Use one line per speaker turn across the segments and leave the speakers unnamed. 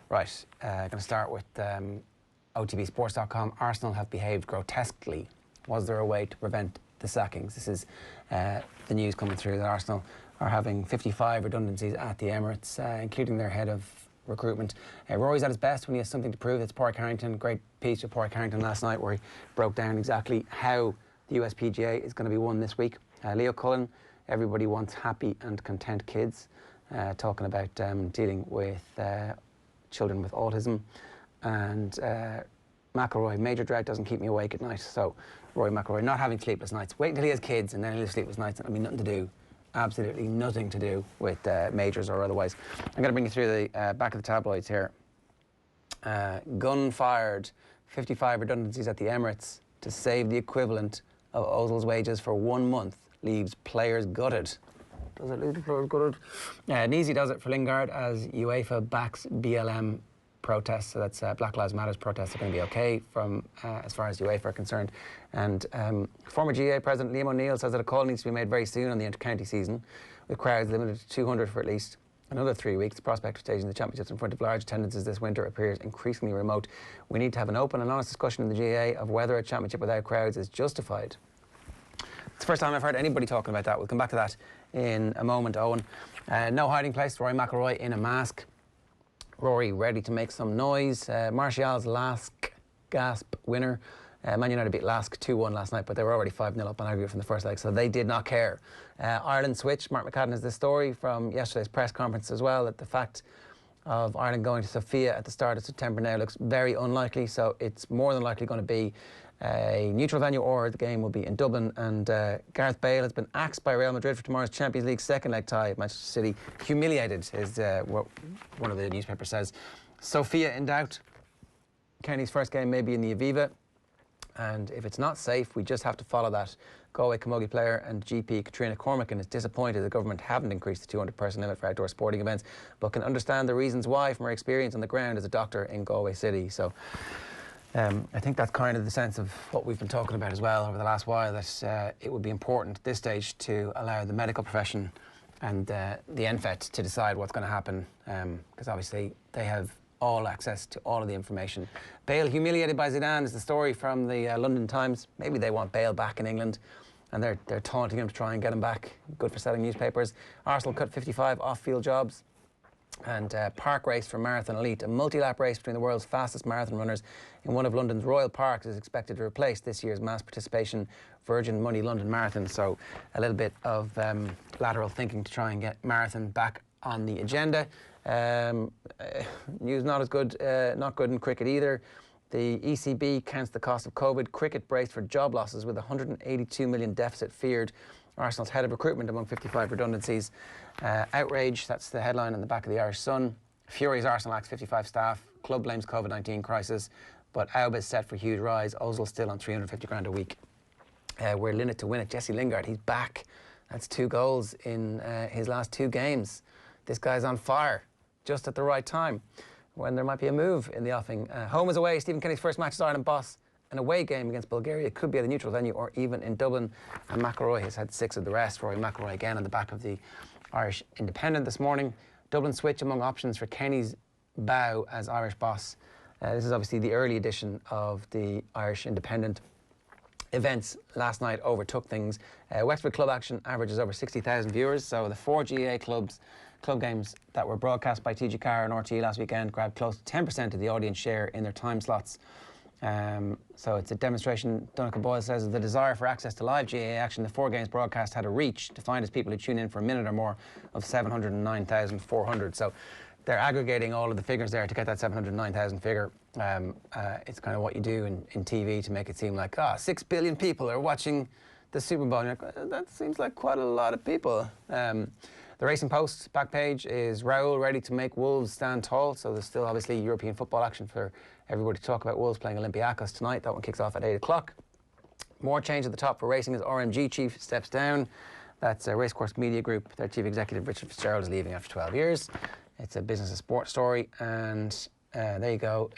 Right, going to start with OTBsports.com. Arsenal have behaved grotesquely. Was there a way to prevent the sackings? This is the news coming through that Arsenal are having 55 redundancies at the Emirates, including their head of recruitment. Rory's at his best when he has something to prove. It's Pádraig Harrington. Great piece of Pádraig Harrington last night where he broke down exactly how the USPGA is going to be won this week. Leo Cullen, everybody wants happy and content kids, talking about dealing with children with autism. And McIlroy, major drought doesn't keep me awake at night. So Rory McIlroy not having sleepless nights. Wait until he has kids and then he'll have sleepless nights. That'll be nothing to do. Absolutely nothing to do with majors or otherwise. I'm going to bring you through the back of the tabloids here. Gun-fired, 55 redundancies at the Emirates to save the equivalent of Ozil's wages for 1 month, leaves players gutted. Does it leave the players gutted? Easy does it for Lingard as UEFA backs BLM protests. So that's Black Lives Matter's protests are going to be okay from as far as UEFA are concerned. And former GA President Liam O'Neill says that a call needs to be made very soon on the inter-county season, with crowds limited to 200 for at least another 3 weeks. The prospect of staging the championships in front of large attendances this winter appears increasingly remote. We need to have an open and honest discussion in the GA of whether a championship without crowds is justified. It's the first time I've heard anybody talking about that. We'll come back to that in a moment, Eoin. No hiding place, Rory McIlroy in a mask. Rory ready to make some noise. Martial's last gasp winner. Man United beat Lask 2-1 last night, but they were already 5-0 up on aggregate from the first leg, so they did not care. Ireland switch. Mark McCadden has this story from yesterday's press conference as well, that the fact of Ireland going to Sofia at the start of September now looks very unlikely, so it's more than likely going to be a neutral venue or the game will be in Dublin. And Gareth Bale has been axed by Real Madrid for tomorrow's Champions League second leg tie. Manchester City humiliated, is what one of the newspapers says. Sofia in doubt. Kenny's first game may be in the Aviva, and if it's not safe, we just have to follow that. Galway camogie player and GP Katrina Cormacan is disappointed the government haven't increased the 200-person limit for outdoor sporting events, but can understand the reasons why from her experience on the ground as a doctor in Galway City. So I think that's kind of the sense of what we've been talking about as well over the last while, that it would be important at this stage to allow the medical profession and the NFET to decide what's going to happen, because obviously they have all access to all of the information. Bale humiliated by Zidane is the story from the London Times. Maybe they want Bale back in England and they're taunting him to try and get him back. Good for selling newspapers. Arsenal cut 55 off-field jobs. And park race for Marathon Elite, a multi-lap race between the world's fastest marathon runners in one of London's Royal Parks, is expected to replace this year's mass participation Virgin Money London Marathon. So a little bit of lateral thinking to try and get marathon back on the agenda. News not as good, not good in cricket either. The ECB counts the cost of COVID. Cricket braced for job losses with a 182 million deficit feared. Arsenal's head of recruitment among 55 redundancies. Outrage, that's the headline on the back of the Irish Sun. Furious Arsenal acts 55 staff. Club blames COVID-19 crisis, but Auba is set for huge rise. Ozil still on 350 grand a week. We're in it to win it. Jesse Lingard, he's back. That's 2 goals in his last 2 games. This guy's on fire, just at the right time, when there might be a move in the offing. Home is away. Stephen Kenny's first match as Ireland boss. An away game against Bulgaria could be at a neutral venue or even in Dublin. And McIlroy has had 6 of the rest. Rory McIlroy again on the back of the Irish Independent this morning. Dublin switch among options for Kenny's bow as Irish boss. This is obviously the early edition of the Irish Independent. Events last night overtook things. Wexford club action averages over 60,000 viewers. So the 4 GA club games that were broadcast by TG Carr and RTE last weekend grabbed close to 10% of the audience share in their time slots. So it's a demonstration, Donncha Boyle says, of the desire for access to live GAA action. The 4 games broadcast had a reach, defined as people who tune in for a minute or more, of 709,400. So they're aggregating all of the figures there to get that 709,000 figure. It's kind of what you do in TV to make it seem like, 6 billion people are watching the Super Bowl. And you're like, that seems like quite a lot of people. The Racing Post back page is Raoul ready to make Wolves stand tall. So there's still obviously European football action for everybody to talk about. Wolves playing Olympiacos tonight. That one kicks off at 8 o'clock. More change at the top for racing as RMG chief steps down. That's Racecourse Media Group. Their chief executive, Richard Fitzgerald, is leaving after 12 years. It's a business and sport story. And there you go.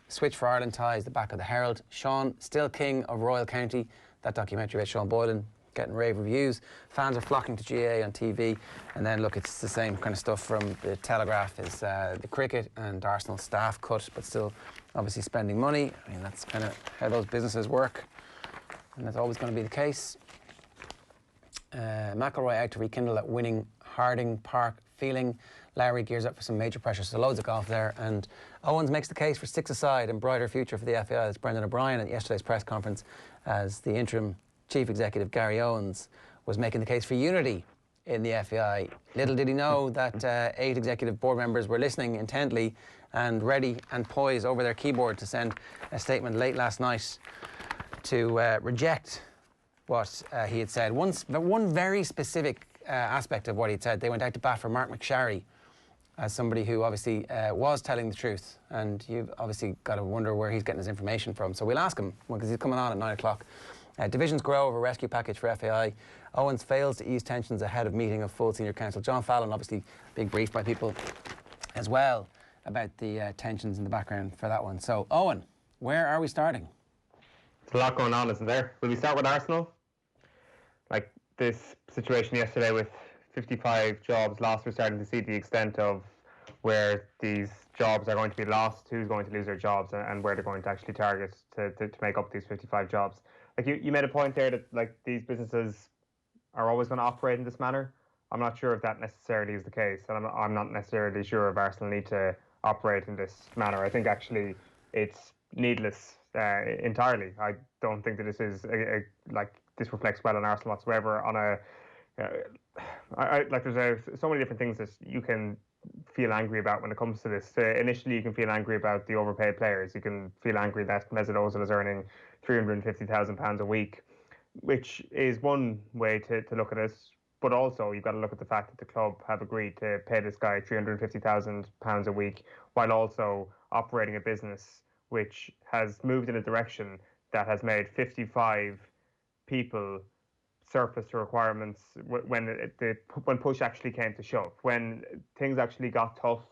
Switch for Ireland ties, the back of the Herald. Sean, still king of Royal County. That documentary about Sean Boylan getting rave reviews. Fans are flocking to GA on TV, and then look, it's the same kind of stuff from the Telegraph. Is the cricket and Arsenal staff cut, but still obviously spending money. I mean, that's kind of how those businesses work, and that's always going to be the case. McIlroy out to rekindle that winning Harding Park feeling. Lowry gears up for some major pressure, so loads of golf there. And Owens makes the case for six-a-side and brighter future for the FAI. That's Brendan O'Brien at yesterday's press conference, as the interim chief executive, Gary Owens, was making the case for unity in the FAI. Little did he know that 8 executive board members were listening intently and ready and poised over their keyboard to send a statement late last night to reject what he had said. One very specific aspect of what he'd said, they went out to bat for Mark McSharry as somebody who obviously was telling the truth, and you've obviously got to wonder where he's getting his information from. So we'll ask him, because he's coming on at 9 o'clock. Divisions grow over rescue package for FAI. Owens fails to ease tensions ahead of meeting of full senior council. John Fallon, obviously being briefed by people as well about the tensions in the background for that one. So, Eoin, where are we starting?
There's a lot going on, isn't there? Will we start with Arsenal? Like this situation yesterday with 55 jobs lost, we're starting to see the extent of where these jobs are going to be lost, who's going to lose their jobs, and where they're going to actually target to make up these 55 jobs. Like you made a point there that like these businesses are always going to operate in this manner. I'm not sure if that necessarily is the case, and I'm not necessarily sure if Arsenal need to operate in this manner. I think actually it's needless entirely. I don't think that this is like this reflects well on Arsenal whatsoever. On a like there's so many different things that you can feel angry about when it comes to this. Initially, you can feel angry about the overpaid players. You can feel angry that Mesut Ozil is earning £350,000 a week, which is one way to look at it. But also, you've got to look at the fact that the club have agreed to pay this guy £350,000 a week, while also operating a business which has moved in a direction that has made 55 people surplus to requirements when push actually came to shove, when things actually got tough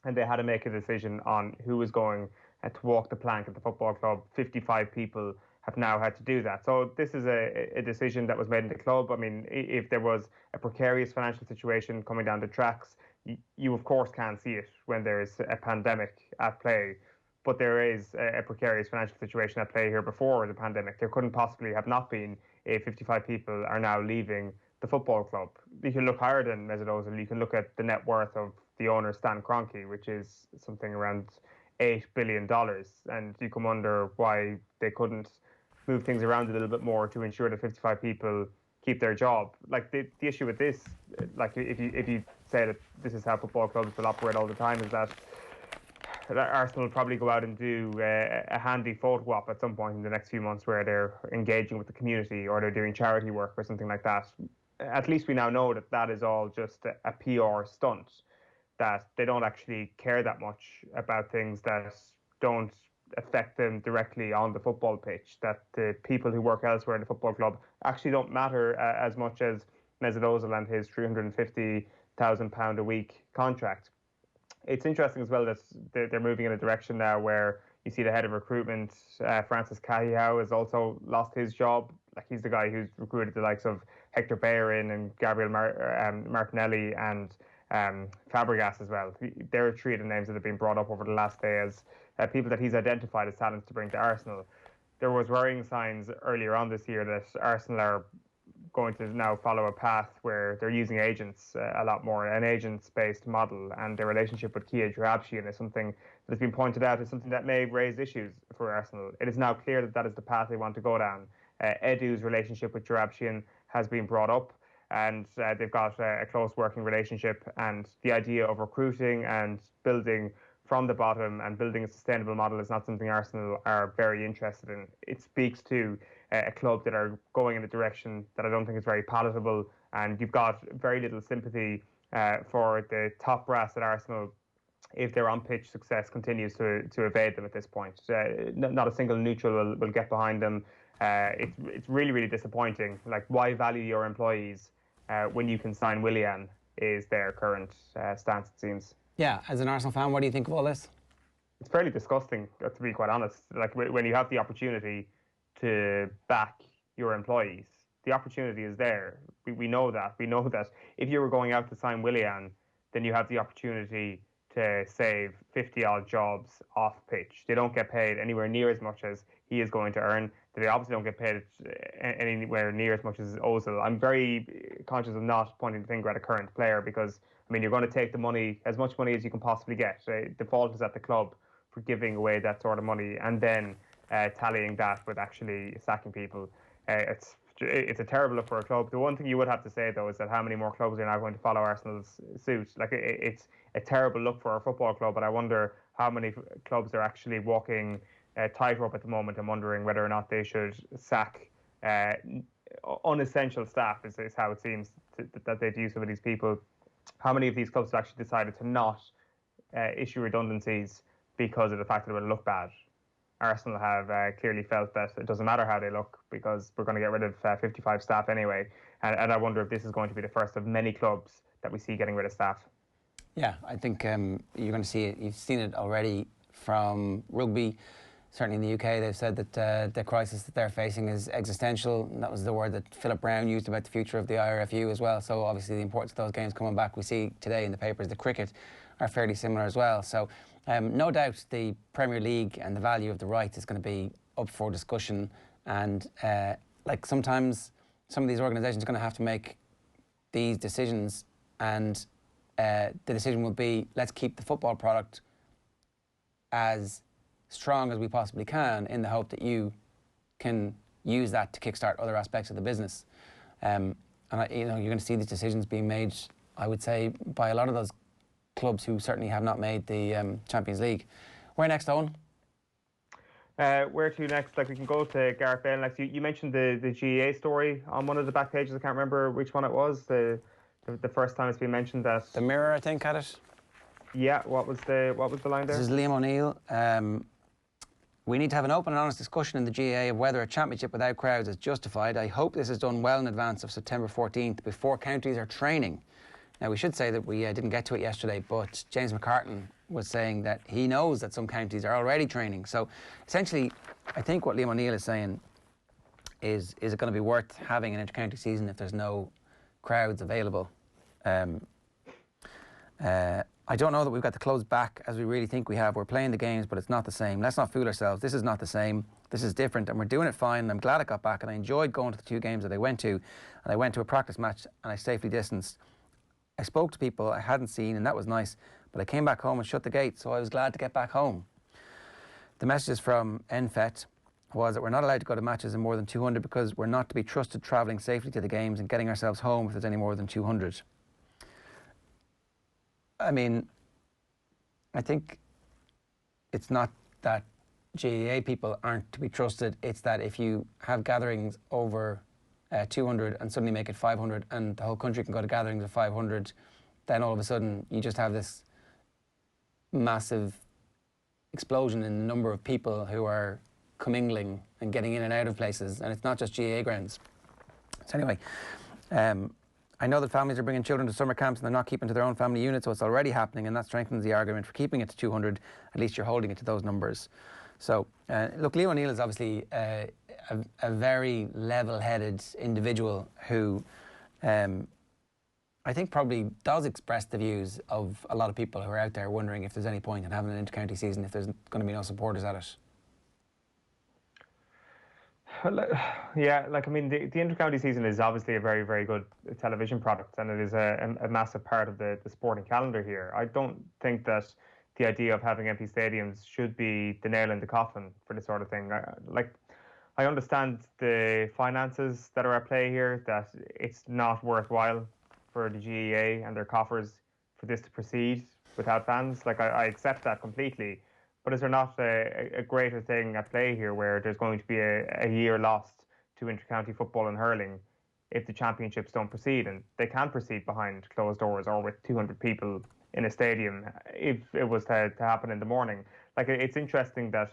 and they had to make a decision on who was going to walk the plank at the football club. 55 people have now had to do that. So this is a decision that was made in the club. I mean, if there was a precarious financial situation coming down the tracks, you of course can't see it when there is a pandemic at play. But there is a precarious financial situation at play here before the pandemic. There couldn't possibly have not been if 55 people are now leaving the football club. You can look higher than Mesut Ozil. You can look at the net worth of the owner, Stan Kroenke, which is something around $8 billion. And you can wonder why they couldn't move things around a little bit more to ensure that 55 people keep their job. Like the issue with this, like if you say that this is how football clubs will operate all the time, is that Arsenal will probably go out and do a handy photo op at some point in the next few months where they're engaging with the community or they're doing charity work or something like that. At least we now know that that is all just a PR stunt, that they don't actually care that much about things that don't affect them directly on the football pitch, that the people who work elsewhere in the football club actually don't matter as much as Mesut Ozil and his £350,000 a week contract. It's interesting as well that they're moving in a direction now where you see the head of recruitment, Francis Cahill, has also lost his job. Like he's the guy who's recruited the likes of Hector Bellerin and Gabriel Martinelli and Fabregas as well. There are 3 of the names that have been brought up over the last day as people that he's identified as talents to bring to Arsenal. There was worrying signs earlier on this year that Arsenal are going to now follow a path where they're using agents a lot more, an agents-based model, and their relationship with Kia Joabshian is something that has been pointed out as something that may raise issues for Arsenal. It is now clear that that is the path they want to go down. Edu's relationship with Joabshian has been brought up, and they've got a close working relationship, and the idea of recruiting and building from the bottom and building a sustainable model is not something Arsenal are very interested in. It speaks to a club that are going in a direction that I don't think is very palatable, and you've got very little sympathy for the top brass at Arsenal if their on-pitch success continues to evade them at this point. Not a single neutral will get behind them. It's really, really disappointing. Like, why value your employees when you can sign Willian is their current stance, it seems.
Yeah, as an Arsenal fan, what do you think of all this?
It's fairly disgusting, to be quite honest. Like, when you have the opportunity to back your employees, the opportunity is there. We know that. We know that if you were going out to sign Willian, then you have the opportunity to save 50-odd jobs off pitch. They don't get paid anywhere near as much as he is going to earn. They obviously don't get paid anywhere near as much as Ozil. I'm very conscious of not pointing the finger at a current player because, I mean, you're going to take the money, as much money as you can possibly get. The fault is at the club for giving away that sort of money and then tallying that with actually sacking people. It's a terrible look for a club. The one thing you would have to say, though, is that how many more clubs are now going to follow Arsenal's suit? Like, it's a terrible look for a football club, but I wonder how many clubs are actually walking tightrope at the moment and wondering whether or not they should sack unessential staff, is how it seems that they do some of these people. How many of these clubs have actually decided to not issue redundancies because of the fact that it would look bad? Arsenal have clearly felt that it doesn't matter how they look because we're going to get rid of 55 staff anyway. And I wonder if this is going to be the first of many clubs that we see getting rid of staff.
Yeah, I think you're going to see it. You've seen it already from rugby. Certainly in the UK, they've said that the crisis that they're facing is existential. And that was the word that Philip Brown used about the future of the IRFU as well. So obviously the importance of those games coming back, we see today in the papers, the cricket are fairly similar as well. So no doubt the Premier League and the value of the rights is going to be up for discussion. And like sometimes some of these organisations are going to have to make these decisions, and the decision will be, let's keep the football product as strong as we possibly can in the hope that you can use that to kickstart other aspects of the business. And you're going to see these decisions being made, I would say, by a lot of those clubs who certainly have not made the Champions League. Where next, Eoin?
Where to next? Like, we can go to Gareth Bale next. You mentioned the GEA story on one of the back pages. I can't remember which one it was. The first time it's been mentioned that
the Mirror, I think, had it.
Yeah. What was the line there?
This is Liam O'Neill. We need to have an open and honest discussion in the GAA of whether a championship without crowds is justified. I hope this is done well in advance of September 14th, before counties are training. Now, we should say that we didn't get to it yesterday, but James McCartan was saying that he knows that some counties are already training. So, essentially, I think what Liam O'Neill is saying is it going to be worth having an inter-county season if there's no crowds available? I don't know that we've got the clubs back as we really think we have. We're playing the games, but it's not the same. Let's not fool ourselves. This is not the same. This is different, and we're doing it fine. And I'm glad it got back, and I enjoyed going to the 2 games that I went to. And I went to a practice match, and I safely distanced. I spoke to people I hadn't seen, and that was nice. But I came back home and shut the gate, so I was glad to get back home. The messages from NFET was that we're not allowed to go to matches in more than 200 because we're not to be trusted travelling safely to the games and getting ourselves home if there's any more than 200. I mean, I think it's not that GAA people aren't to be trusted. It's that if you have gatherings over 200 and suddenly make it 500 and the whole country can go to gatherings of 500, then all of a sudden you just have this massive explosion in the number of people who are commingling and getting in and out of places. And it's not just GAA grounds. So anyway, I know that families are bringing children to summer camps and they're not keeping to their own family unit, so it's already happening, and that strengthens the argument for keeping it to 200. At least you're holding it to those numbers. So, look, Liam O'Neill is obviously a very level-headed individual who I think probably does express the views of a lot of people who are out there wondering if there's any point in having an inter-county season if there's going to be no supporters at it.
Yeah, like, I mean, the inter-county season is obviously a very, very good television product, and it is a massive part of the sporting calendar here. I don't think that the idea of having empty stadiums should be the nail in the coffin for this sort of thing. I understand the finances that are at play here, that it's not worthwhile for the GEA and their coffers for this to proceed without fans. Like, I accept that completely. But is there not a greater thing at play here where there's going to be a year lost to inter-county football and hurling if the championships don't proceed? And they can proceed behind closed doors or with 200 people in a stadium if it was to happen in the morning. Like, it's interesting that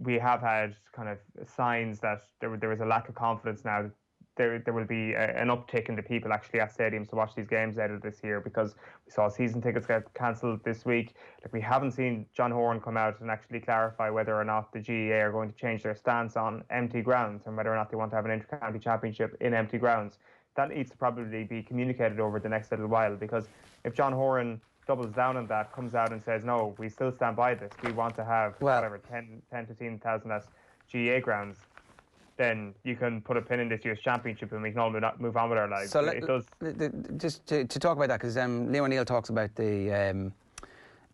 we have had kind of signs that there is a lack of confidence now there will be an uptick in the people actually at stadiums to watch these games later this year, because we saw season tickets get cancelled this week. Like, we haven't seen John Horan come out and actually clarify whether or not the GEA are going to change their stance on empty grounds and whether or not they want to have an inter-county championship in empty grounds. That needs to probably be communicated over the next little while, because if John Horan doubles down on that, comes out and says, no, we still stand by this, we want to have whatever 10, 15,000 at GEA grounds, then you can put a pin in this year's championship and we can all move on with our lives.
So
it does.
Just to talk about that, because Leo O'Neill talks about the.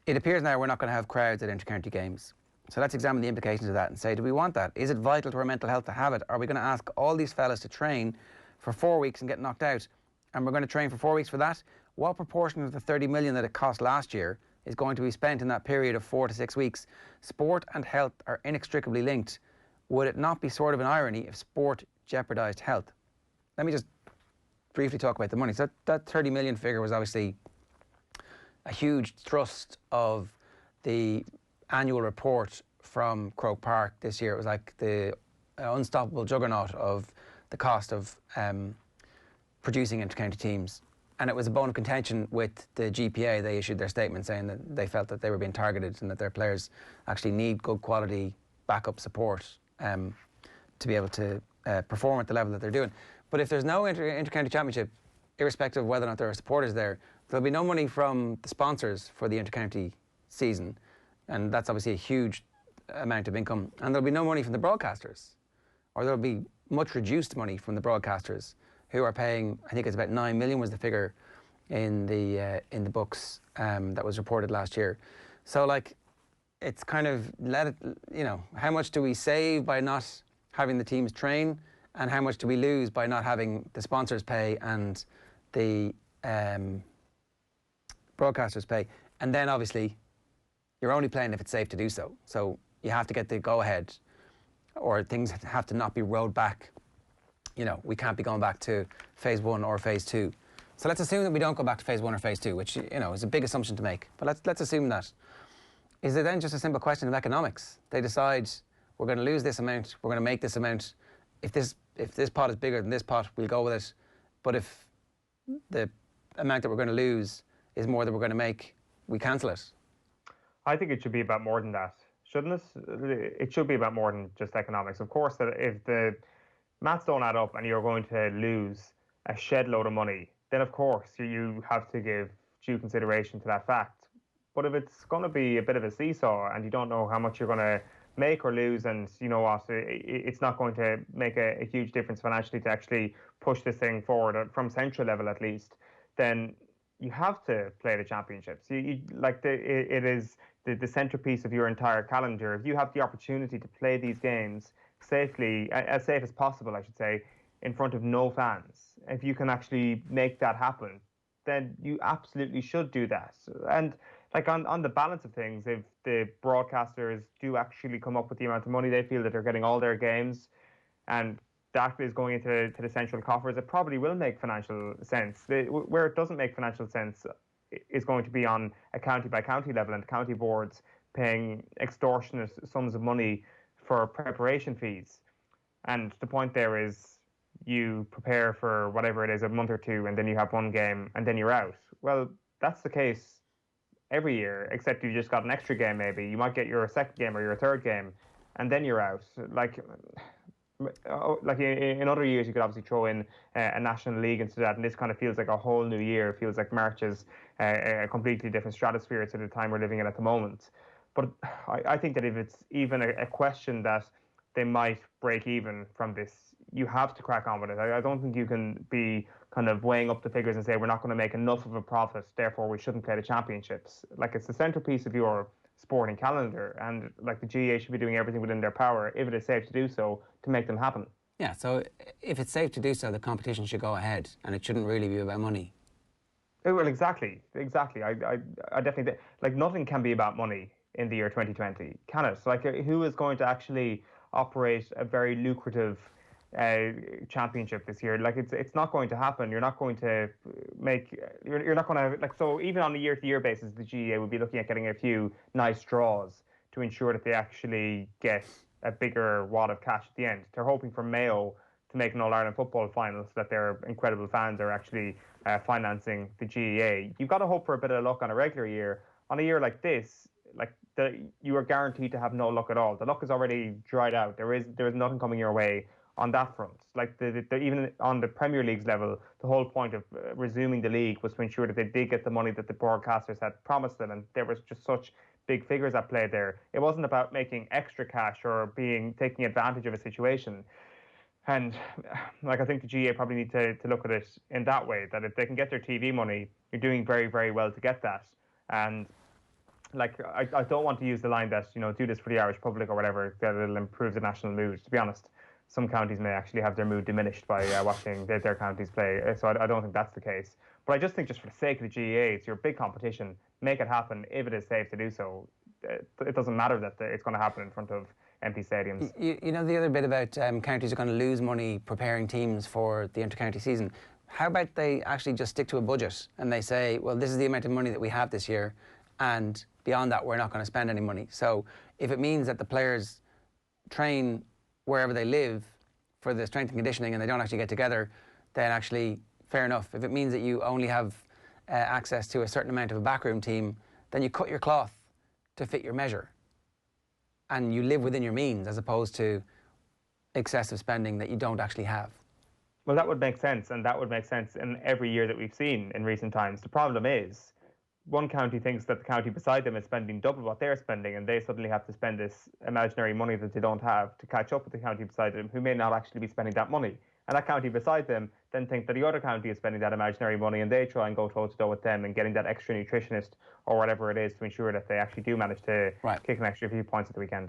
It appears now we're not going to have crowds at inter-county games. So let's examine the implications of that and say, do we want that? Is it vital to our mental health to have it? Are we going to ask all these fellas to train for 4 weeks and get knocked out? And we're going to train for 4 weeks for that? What proportion of the 30 million that it cost last year is going to be spent in that period of 4 to 6 weeks? Sport and health are inextricably linked. Would it not be sort of an irony if sport jeopardised health? Let me just briefly talk about the money. So that 30 million figure was obviously a huge thrust of the annual report from Croke Park this year. It was like the unstoppable juggernaut of the cost of producing inter-county teams. And it was a bone of contention with the GPA. They issued their statement saying that they felt that they were being targeted and that their players actually need good quality backup support to be able to perform at the level that they're doing. But if there's no inter-county championship, irrespective of whether or not there are supporters there, there'll be no money from the sponsors for the inter-county season. And that's obviously a huge amount of income. And there'll be no money from the broadcasters, or there'll be much reduced money from the broadcasters, who are paying, I think it's about 9 million was the figure in the books that was reported last year. So, like, it's kind of, how much do we save by not having the teams train, and how much do we lose by not having the sponsors pay and the broadcasters pay? And then obviously you're only playing if it's safe to do so. So you have to get the go-ahead, or things have to not be rolled back. We can't be going back to phase 1 or phase 2. So let's assume that we don't go back to phase 1 or phase 2, which, is a big assumption to make. But let's assume that. Is it then just a simple question of economics? They decide, we're going to lose this amount, we're going to make this amount. If this pot is bigger than this pot, we'll go with it. But if the amount that we're going to lose is more than we're going to make, we cancel it.
I think it should be about more than that, shouldn't it? It should be about more than just economics. Of course, that if the maths don't add up and you're going to lose a shed load of money, then of course you have to give due consideration to that fact. But if it's going to be a bit of a seesaw and you don't know how much you're going to make or lose, and you know what, it's not going to make a huge difference financially to actually push this thing forward from central level at least, then you have to play the championships. It is the centerpiece of your entire calendar. If you have the opportunity to play these games safely, as safe as possible, I should say, in front of no fans, if you can actually make that happen, then you absolutely should do that. And like on the balance of things, if the broadcasters do actually come up with the amount of money they feel that they're getting all their games, and that is going into the central coffers, it probably will make financial sense. Where it doesn't make financial sense is going to be on a county by county level, and county boards paying extortionate sums of money for preparation fees. And the point there is, you prepare for whatever it is, a month or two, and then you have one game and then you're out. Well, that's the case every year, except you just got an extra game maybe. You might get your second game or your third game, and then you're out. Like in other years, you could obviously throw in a national league into that, and this kind of feels like a whole new year. It feels like March is a completely different stratosphere to the time we're living in at the moment. But I think that if it's even a question that they might break even from this, you have to crack on with it. I don't think you can be kind of weighing up the figures and say we're not going to make enough of a profit, therefore we shouldn't play the championships. Like, it's the centerpiece of your sporting calendar, and like the GAA should be doing everything within their power, if it is safe to do so, to make them happen.
Yeah, so if it's safe to do so, the competition should go ahead, and it shouldn't really be about money.
Well, exactly. I definitely, like, nothing can be about money in the year 2020, can it? Like, who is going to actually operate a very lucrative championship this year? Like, it's not going to happen. You're not going to make, you're not going to, like, so even on a year-to-year basis, the GEA would be looking at getting a few nice draws to ensure that they actually get a bigger wad of cash at the end. They're hoping for Mayo to make an All-Ireland football final so that their incredible fans are actually financing the GEA. You've got to hope for a bit of luck on a regular year. On a year like this, you are guaranteed to have no luck at all. The luck is already dried out. There is nothing coming your way on that front. Like even on the Premier League's level, the whole point of resuming the league was to ensure that they did get the money that the broadcasters had promised them, and there was just such big figures at play there. It wasn't about making extra cash or taking advantage of a situation. And I think the GA probably need to look at it in that way, that if they can get their TV money, you're doing very, very well to get that. And I don't want to use the line that, do this for the Irish public or whatever, that it'll improve the national mood. To be honest, some counties may actually have their mood diminished by watching their counties play. So I don't think that's the case. But I just think, just for the sake of the GAA, it's your big competition. Make it happen if it is safe to do so. It doesn't matter that it's going to happen in front of empty stadiums.
You know the other bit about counties are going to lose money preparing teams for the inter-county season. How about they actually just stick to a budget and they say, well, this is the amount of money that we have this year, and beyond that, we're not going to spend any money. So if it means that the players train wherever they live for the strength and conditioning and they don't actually get together, then actually, fair enough. If it means that you only have access to a certain amount of a backroom team, then you cut your cloth to fit your measure. And you live within your means as opposed to excessive spending that you don't actually have.
Well, that would make sense, and that would make sense in every year that we've seen in recent times. The problem is, one county thinks that the county beside them is spending double what they're spending, and they suddenly have to spend this imaginary money that they don't have to catch up with the county beside them, who may not actually be spending that money. And that county beside them then think that the other county is spending that imaginary money, and they try and go toe-to-toe with them and getting that extra nutritionist or whatever it is to ensure that they actually do manage to kick an extra few points at the weekend.